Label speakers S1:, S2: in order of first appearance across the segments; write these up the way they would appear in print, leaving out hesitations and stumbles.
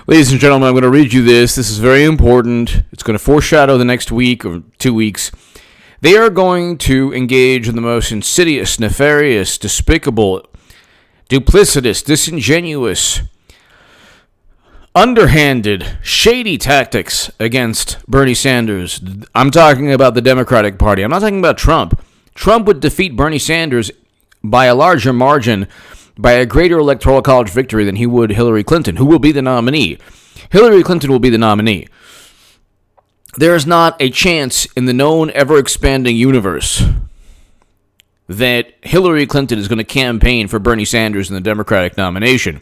S1: Ladies and gentlemen, I'm going to read you this. This is very important. It's going to foreshadow the next week or 2 weeks. They are going to engage in the most insidious, nefarious, despicable, duplicitous, disingenuous, underhanded, shady tactics against Bernie Sanders. I'm talking about the Democratic Party. I'm not talking about Trump. Trump would defeat Bernie Sanders by a larger margin, by a greater electoral college victory than he would Hillary Clinton, who will be the nominee. Hillary Clinton will be the nominee. There is not a chance in the known ever-expanding universe that Hillary Clinton is going to campaign for Bernie Sanders in the Democratic nomination.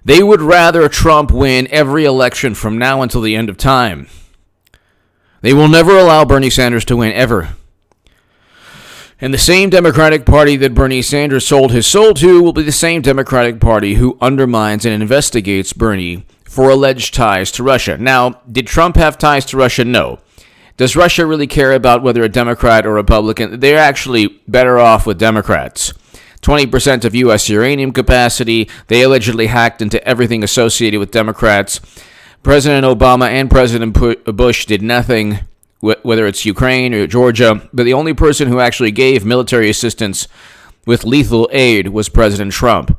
S1: They would rather Trump win every election from now until the end of time. They will never allow Bernie Sanders to win, ever. And the same Democratic Party that Bernie Sanders sold his soul to will be the same Democratic Party who undermines and investigates Bernie for alleged ties to Russia. Now, did Trump have ties to Russia? No. Does Russia really care about whether a Democrat or Republican? They're actually better off with Democrats. 20% of U.S. uranium capacity. They allegedly hacked into everything associated with Democrats. President Obama and President Bush did nothing, whether it's Ukraine or Georgia. But the only person who actually gave military assistance with lethal aid was President Trump.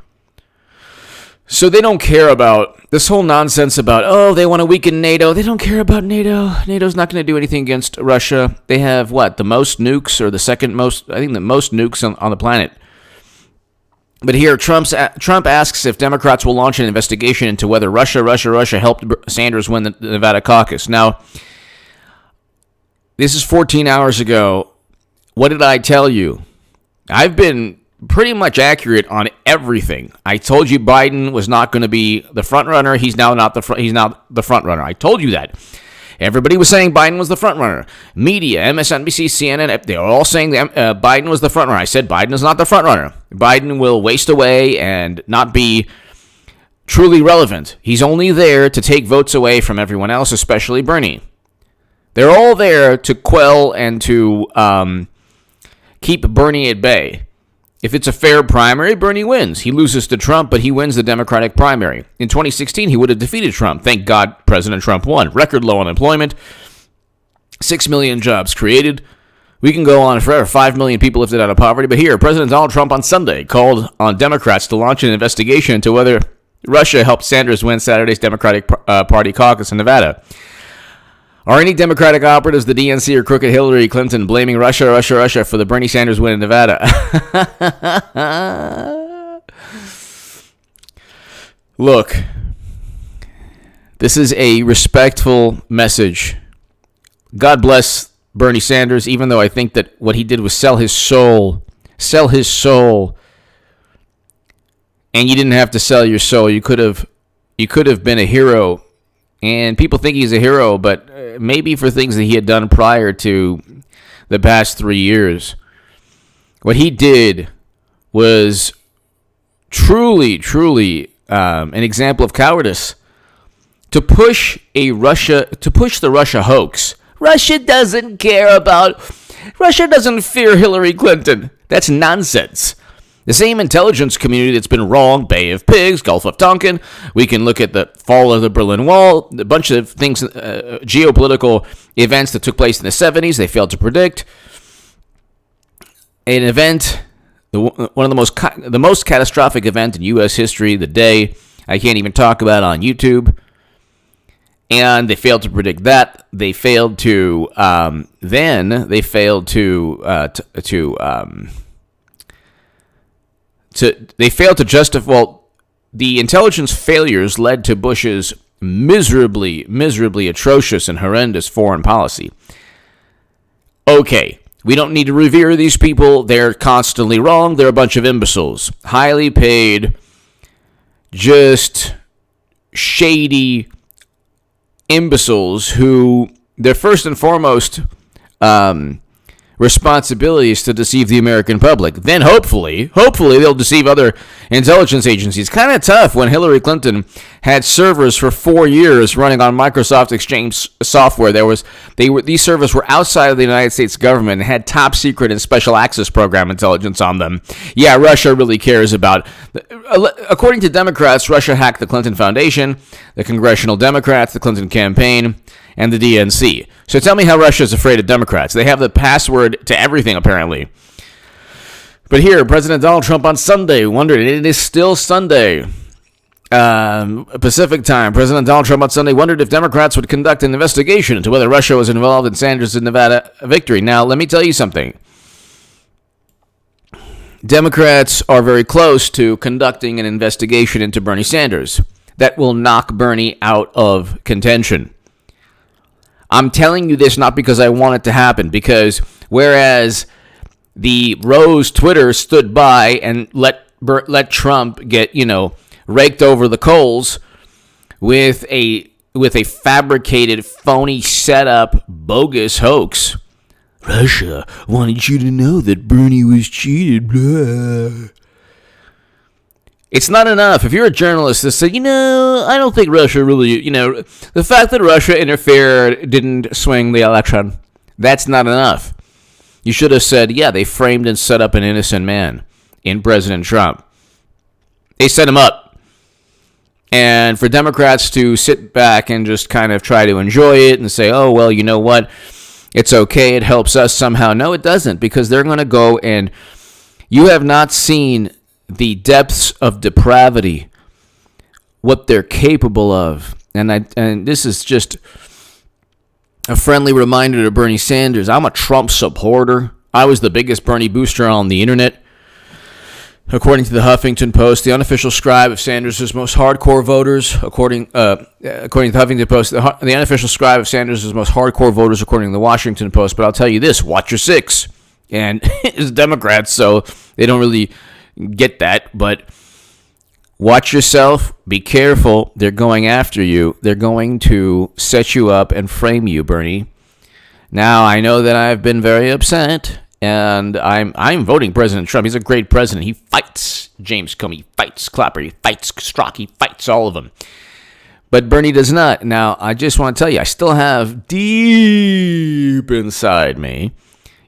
S1: So they don't care about this whole nonsense about, oh, they want to weaken NATO. They don't care about NATO. NATO's not going to do anything against Russia. They have, the most nukes, or the second most, I think the most nukes on the planet. But here, Trump asks if Democrats will launch an investigation into whether Russia helped Sanders win the Nevada caucus. Now, this is 14 hours ago. What did I tell you? I've been pretty much accurate on everything. I told you Biden was not going to be the front runner. He's now not the front runner. I told you that. Everybody was saying Biden was the front runner. Media, MSNBC, CNN, they were all saying that Biden was the front runner. I said Biden is not the front runner. Biden will waste away and not be truly relevant. He's only there to take votes away from everyone else, especially Bernie. They're all there to quell and to keep Bernie at bay. If it's a fair primary, Bernie wins. He loses to Trump, but he wins the Democratic primary. In 2016, he would have defeated Trump. Thank God President Trump won. Record low unemployment, 6 million jobs created. We can go on forever. 5 million people lifted out of poverty. But here, President Donald Trump on Sunday called on Democrats to launch an investigation into whether Russia helped Sanders win Saturday's Democratic Party caucus in Nevada. Are any Democratic operatives, the DNC, or crooked Hillary Clinton blaming Russia for the Bernie Sanders win in Nevada? Look, this is a respectful message. God bless Bernie Sanders, even though I think that what he did was sell his soul. And you didn't have to sell your soul. You could have been a hero. And people think he's a hero, but maybe for things that he had done prior to the past 3 years. What he did was truly an example of cowardice. To push the Russia hoax. Russia doesn't fear Hillary Clinton. That's nonsense. The same intelligence community that's been wrong, Bay of Pigs, Gulf of Tonkin. We can look at the fall of the Berlin Wall, a bunch of things, geopolitical events that took place in the 70s. They failed to predict. An event, one of the most catastrophic event in U.S. history, the day I can't even talk about on YouTube. And they failed to predict that. They failed to justify. Well, the intelligence failures led to Bush's miserably atrocious and horrendous foreign policy. Okay, we don't need to revere these people. They're constantly wrong. They're a bunch of imbeciles. Highly paid, just shady imbeciles who their first and foremost responsibilities to deceive the American public. Then hopefully they'll deceive other intelligence agencies. Kind of tough when Hillary Clinton had servers for 4 years running on Microsoft Exchange software. These servers were outside of the United States government and had top secret and special access program intelligence on them. Yeah, Russia really cares about. According to Democrats, Russia hacked the Clinton Foundation, the Congressional Democrats, the Clinton campaign, and the DNC. So tell me how Russia is afraid of Democrats. They have the password to everything, apparently. But here, President Donald Trump on Sunday wondered, and it is still Sunday, Pacific time. President Donald Trump on Sunday wondered if Democrats would conduct an investigation into whether Russia was involved in Sanders' Nevada victory. Now, let me tell you something. Democrats are very close to conducting an investigation into Bernie Sanders that will knock Bernie out of contention. I'm telling you this not because I want it to happen, because whereas the Rose Twitter stood by and let Trump get, raked over the coals with a fabricated, phony, set-up, bogus hoax. Russia wanted you to know that Bernie was cheated. Blah. It's not enough. If you're a journalist that said, I don't think Russia really, the fact that Russia interfered didn't swing the election, that's not enough. You should have said, yeah, they framed and set up an innocent man in President Trump. They set him up. And for Democrats to sit back and just kind of try to enjoy it and say, oh, well, you know what? It's okay. It helps us somehow. No, it doesn't, because they're going to go and you have not seen the depths of depravity, what they're capable of. And this is just a friendly reminder to Bernie Sanders. I'm a Trump supporter. I was the biggest Bernie booster on the internet. According to the Huffington Post, the unofficial scribe of Sanders' most hardcore voters, according to the Huffington Post, the unofficial scribe of Sanders' most hardcore voters, according to the Washington Post. But I'll tell you this, watch your six. And it's Democrats, so they don't really get that, but watch yourself. Be careful. They're going after you. They're going to set you up and frame you, Bernie. Now, I know that I've been very upset, and I'm voting President Trump. He's a great president. He fights James Comey. He fights Clapper. He fights Strzok. He fights all of them. But Bernie does not. Now, I just want to tell you, I still have deep inside me,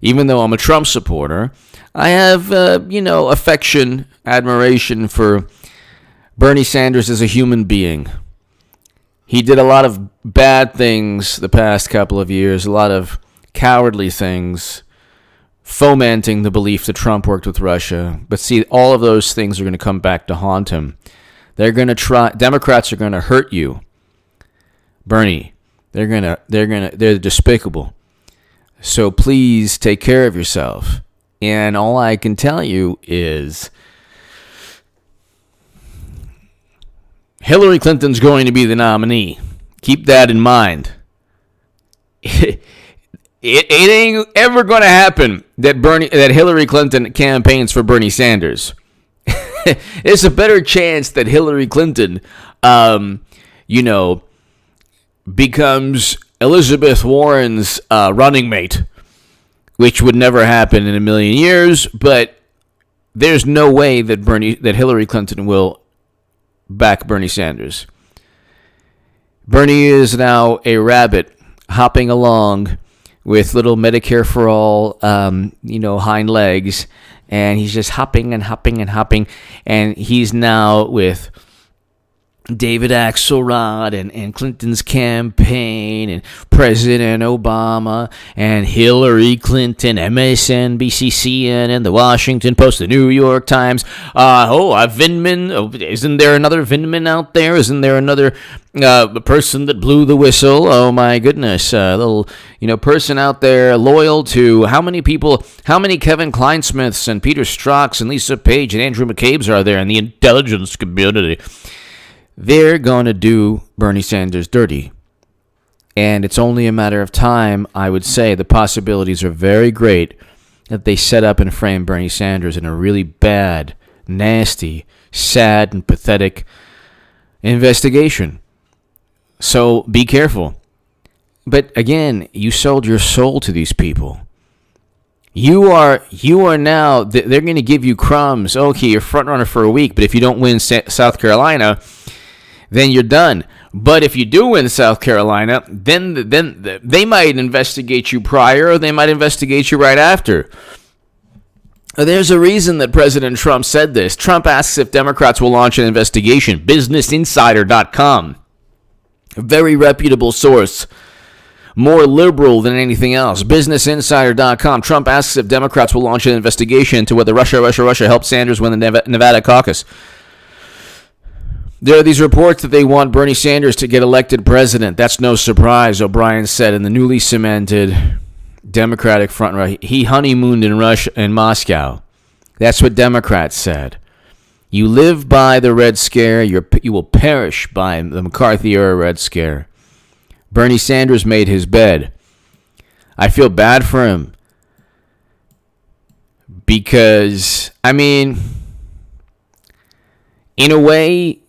S1: even though I'm a Trump supporter, I have, affection, admiration for Bernie Sanders as a human being. He did a lot of bad things the past couple of years, a lot of cowardly things, fomenting the belief that Trump worked with Russia. But see, all of those things are going to come back to haunt him. Democrats are going to hurt you, Bernie. They're despicable. So please take care of yourself. And all I can tell you is Hillary Clinton's going to be the nominee. Keep that in mind. It ain't ever going to happen that Hillary Clinton campaigns for Bernie Sanders. There's a better chance that Hillary Clinton, becomes Elizabeth Warren's running mate, which would never happen in a million years, but there's no way that Hillary Clinton will back Bernie Sanders. Bernie is now a rabbit hopping along with little Medicare for all, hind legs, and he's just hopping and hopping and hopping, and he's now with David Axelrod and Clinton's campaign and President Obama and Hillary Clinton, MSNBC, CNN, the Washington Post, the New York Times. Vindman. Isn't there another Vindman out there? Isn't there another person that blew the whistle? Oh my goodness, a little person out there loyal to how many Kevin Kleinsmiths and Peter Strzoks and Lisa Page and Andrew McCabe's are there in the intelligence community? They're going to do Bernie Sanders dirty. And it's only a matter of time, I would say. The possibilities are very great that they set up and frame Bernie Sanders in a really bad, nasty, sad, and pathetic investigation. So be careful. But again, you sold your soul to these people. You are now. They're going to give you crumbs. Okay, you're front runner for a week, but if you don't win South Carolina, then you're done. But if you do win South Carolina, then they might investigate you prior, or they might investigate you right after. There's a reason that President Trump said this. Trump asks if Democrats will launch an investigation. BusinessInsider.com, a very reputable source, more liberal than anything else. BusinessInsider.com. Trump asks if Democrats will launch an investigation into whether Russia helped Sanders win the Nevada caucus. There are these reports that they want Bernie Sanders to get elected president. That's no surprise, O'Brien said in the newly cemented Democratic front. He honeymooned in Russia, in Moscow. That's what Democrats said. You live by the Red Scare, you will perish by the McCarthy-era Red Scare. Bernie Sanders made his bed. I feel bad for him because, in a way,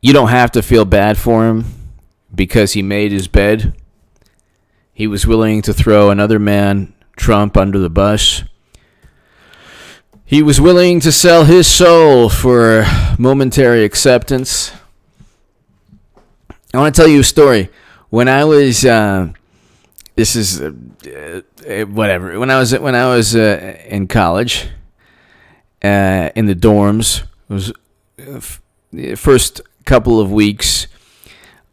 S1: you don't have to feel bad for him because he made his bed. He was willing to throw another man, Trump, under the bus. He was willing to sell his soul for momentary acceptance. I want to tell you a story. When I was, whatever. When I was in college, in the dorms, it was the first couple of weeks.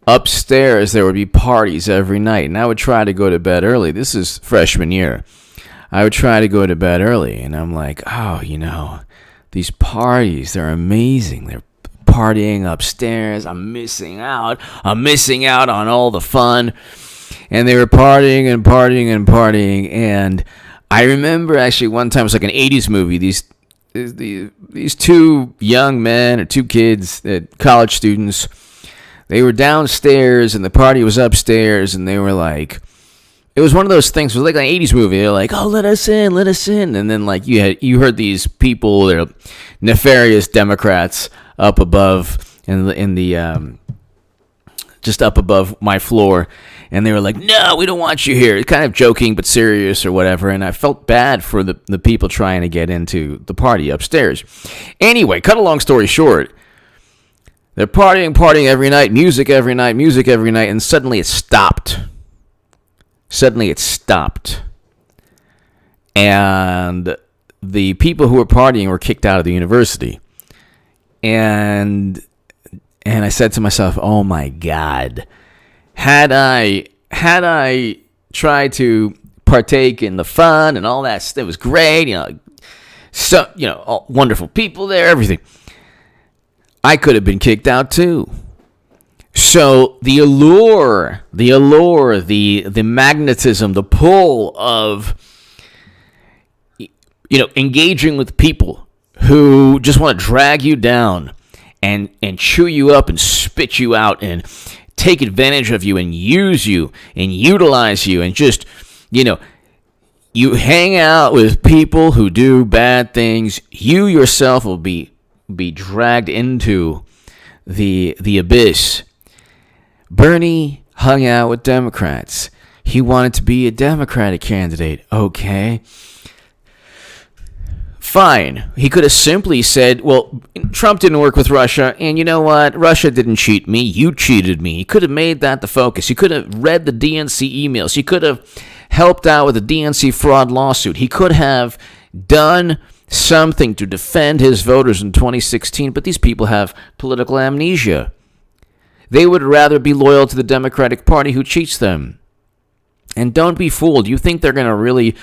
S1: Upstairs, there would be parties every night, and I would try to go to bed early. This is freshman year. I would try to go to bed early, and I'm like, these parties, they're amazing. They're partying upstairs. I'm missing out on all the fun. And they were partying, and I remember actually one time, it was like an 80s movie, these two young men, or two kids, college students, they were downstairs and the party was upstairs, and they were like, it was one of those things, it was like an 80s movie. They're like, oh, let us in. And then like you heard these people, they're nefarious Democrats up above in the just up above my floor, and they were like, no, we don't want you here. It's kind of joking but serious or whatever, and I felt bad for the people trying to get into the party upstairs. Anyway, cut a long story short, they're partying every night, music every night, and suddenly it stopped. And the people who were partying were kicked out of the university. And I said to myself, oh my God, had I tried to partake in the fun and all that, it was great, all wonderful people there, everything, I could have been kicked out too. So the allure, the magnetism, the pull of, engaging with people who just want to drag you down and chew you up and spit you out and take advantage of you and use you and utilize you, and just, you hang out with people who do bad things, you yourself will be dragged into the abyss. Bernie hung out with Democrats. He wanted to be a Democratic candidate. Okay. Fine. He could have simply said, well, Trump didn't work with Russia, and you know what? Russia didn't cheat me. You cheated me. He could have made that the focus. He could have read the DNC emails. He could have helped out with the DNC fraud lawsuit. He could have done something to defend his voters in 2016, but these people have political amnesia. They would rather be loyal to the Democratic Party who cheats them. And don't be fooled. You think they're going to really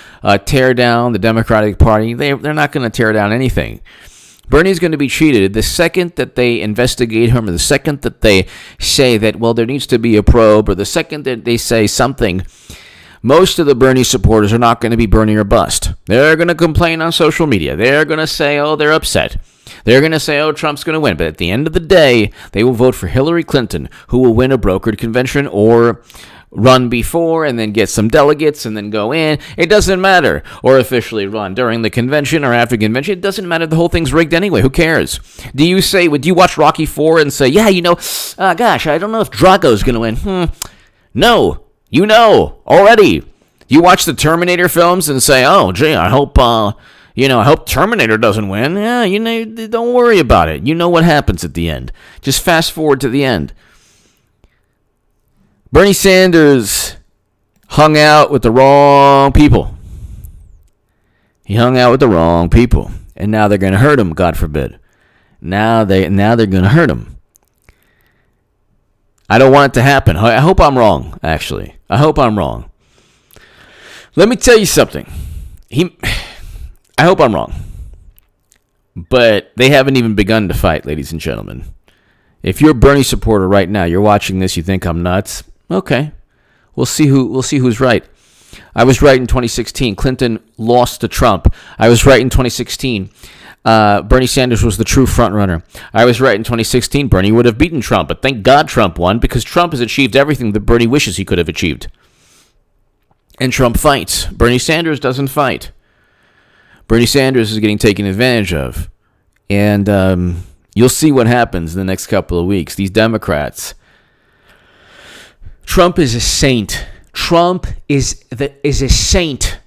S1: tear down the Democratic Party? They're not going to tear down anything. Bernie's going to be cheated. The second that they investigate him, or the second that they say that, well, there needs to be a probe, or the second that they say something, most of the Bernie supporters are not going to be Bernie or bust. They're going to complain on social media. They're going to say, oh, they're upset. They're going to say, oh, Trump's going to win. But at the end of the day, they will vote for Hillary Clinton, who will win a brokered convention or run before and then get some delegates and then go in. It doesn't matter. Or officially run during the convention or after convention. It doesn't matter. The whole thing's rigged anyway. Who cares? Do you watch Rocky IV and say, yeah, gosh, I don't know if Drago's going to win? No. You know already. Do you watch the Terminator films and say, "Oh, gee, I hope I hope Terminator doesn't win"? Yeah, don't worry about it. You know what happens at the end. Just fast forward to the end. Bernie Sanders hung out with the wrong people. He hung out with the wrong people, and now they're going to hurt him. God forbid. Now they're going to hurt him. I don't want it to happen. I hope I'm wrong. Actually, I hope I'm wrong. Let me tell you something. I hope I'm wrong. But they haven't even begun to fight, ladies and gentlemen. If you're a Bernie supporter right now, you're watching this, you think I'm nuts. Okay. We'll see who's right. I was right in 2016. Clinton lost to Trump. I was right in 2016. Bernie Sanders was the true front runner. I was right in 2016. Bernie would have beaten Trump, but thank God Trump won, because Trump has achieved everything that Bernie wishes he could have achieved. And Trump fights. Bernie Sanders doesn't fight. Bernie Sanders is getting taken advantage of. And you'll see what happens in the next couple of weeks. These Democrats. Trump is a saint. Trump is a saint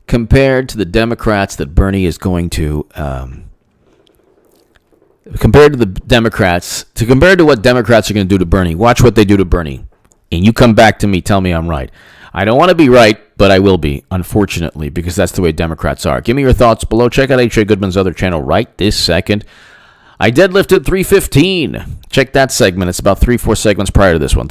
S1: compared to the Democrats that Bernie is going to... compared to the Democrats, compared to what Democrats are going to do to Bernie. Watch what they do to Bernie. And you come back to me, tell me I'm right. I don't want to be right, but I will be, unfortunately, because that's the way Democrats are. Give me your thoughts below. Check out H.A. Goodman's other channel right this second. I deadlifted 315. Check that segment. It's about 3-4 segments prior to this one.